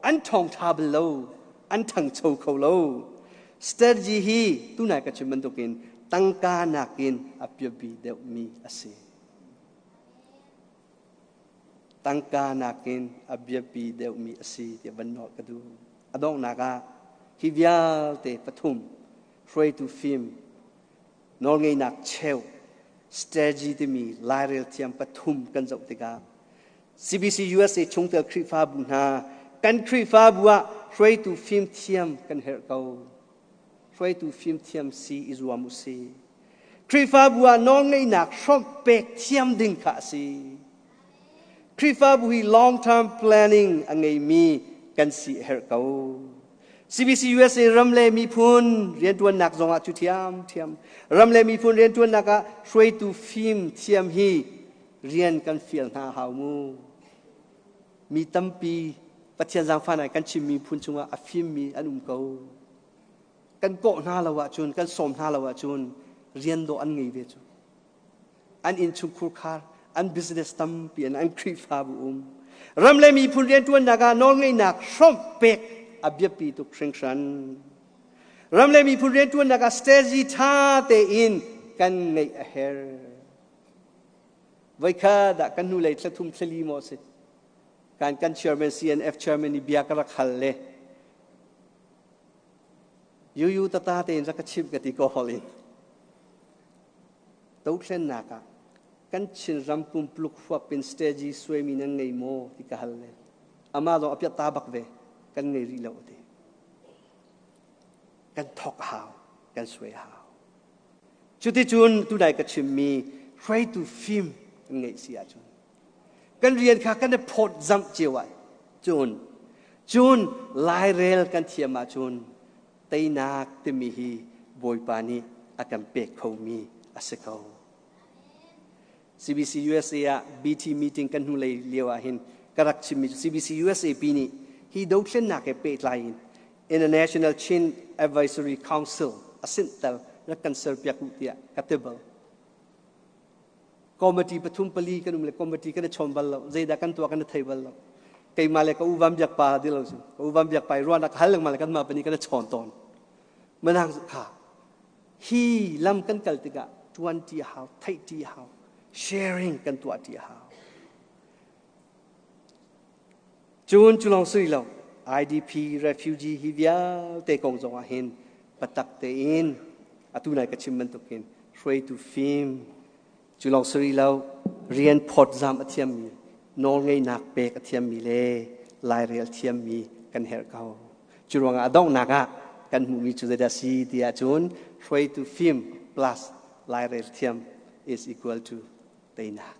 อันทองทาบลลอันทังโชเขาล strategy ฮีตุนัยกัจจุบันตุกินตั้งกานักินอับยบีเดวมีอาศัยตั้งกานักินอับยบีเดวมีอาศัยที่บันนอกกระดูอดองนากาฮิวิลเตปทุมช่วยตูฟิมนอลไงนักเชล strategy ที่มีลายเรียลเทียมปทุมกันจบติกา CBC USA ชงเตอครีฟ้าบุญฮากันครีฟ้าบัวช่วยตูฟิมเทียมกันเฮร์เกาช่วยตูฟิมเทียมซีอิจวามุซีครีฟ้าบัวนอลไงนักชมเป็กเทียมดิ่งขาซีครีฟ้าบุฮี long term planning อันไงมีกันซีเฮร์เกาCBC USA รำเลมีพูนเรียนตัวนักจงอาจุเทียมรำเลมีพูนเรียนตัวนักช่วยตูฟิล์มเทียมฮีเรียนกันฟิลหาหาวมูมีตั้มปีปัจจัยจังฟ้าไหนกันชิมมีพูนจงอาฟิล์มมีอันเก่ากันโกหน้าละวะจุนกันสมหน้าละวะจุนเรียนโดอันไงเวจุอันอินชุคุคาร์อันบิสเนสตั้มปีอันครีฟาบุรำเลมีพูนเรียนตัวนักนอนไงนักชมเป็กอับยปีตุกเชิงชันรำเลมีผู้เรียนตัวนักสเตจิท่าเตอินกันในเฮร์ไว้ข้าดักกันนู่เลยสะทุ่มสลีโมสิการกันเชียร์แมน CNF เชียร์แมนนี่เบียกระขัลเลยยูตาเตอินสักชิบกติโกฮอลินตุกเส้นนักกันชินรำปุ่มปลุกฟับเป็นสเตจิสวยมีนังไงโมที่กะฮัลเลยอามาลองอับยาตาบักเวกันไงรีเลวดีกันทอกหาวกันสวยหาวจุดที่จุนตุได้ก็ชิมมี try to film กันไงเสียจนกันเรียนค่ะกันได้พดจำเจียวจุนลายเรลกันเทียมาจุนเตยนักเตมีฮีบอยปานีอากันเป็กเขามีอาศัยเขา CBC USA BT meeting กันหุ่นเลยเลี้ยวหินกระดักชิมิ CBC USA ปีนี้ฮีดูเช่นนักเป็ดลาย International Chin Advisory Council อาศัยแต่นักการเสิร์ฟยากุติอาคัตเตเบิลคอมมิตี้ประชุมปลีกันเลยคอมมิตี้กันชมบัลล์ใจดักกันตัวกันไทยบัลล์ใครมาเลยก็อุบัมยักป่าดิลล์อุบัมยักไปร้อนนักฮัลลังมาเลยกันมาเป็นนี้กันชอนตอนมันนั่งค่ะฮีลำกันกัลติกะ20 how 30 how sharing กันตัวที่ how จูนจุลองสุยเรา IDP refugee ฮิวิอาเตกงจงอาหินปัตตักเตอินอาตุนัยกัชิมมันตุกินช่วยตุฟิล์มจุลองสุยเราเรียนพอดจำอัธยมีนองไงนักเปกอัธยมีเล่ลายเรียลเทียมมีกันเฮร์เขาจุลองอดองนักกันมุมีจุดเดซีที่อาจูนช่วยตุฟิล์ม plus ลายเรียลเทียม is equal to เตยนัก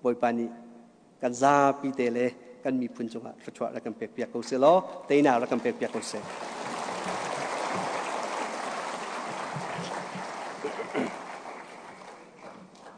บอยปานีกันซาปีเตเลกันมีพุนจงะรัชวะรักกันเปียกเปียกเขาเสลอเตยนักรักกันเปียกเปียกเขาเส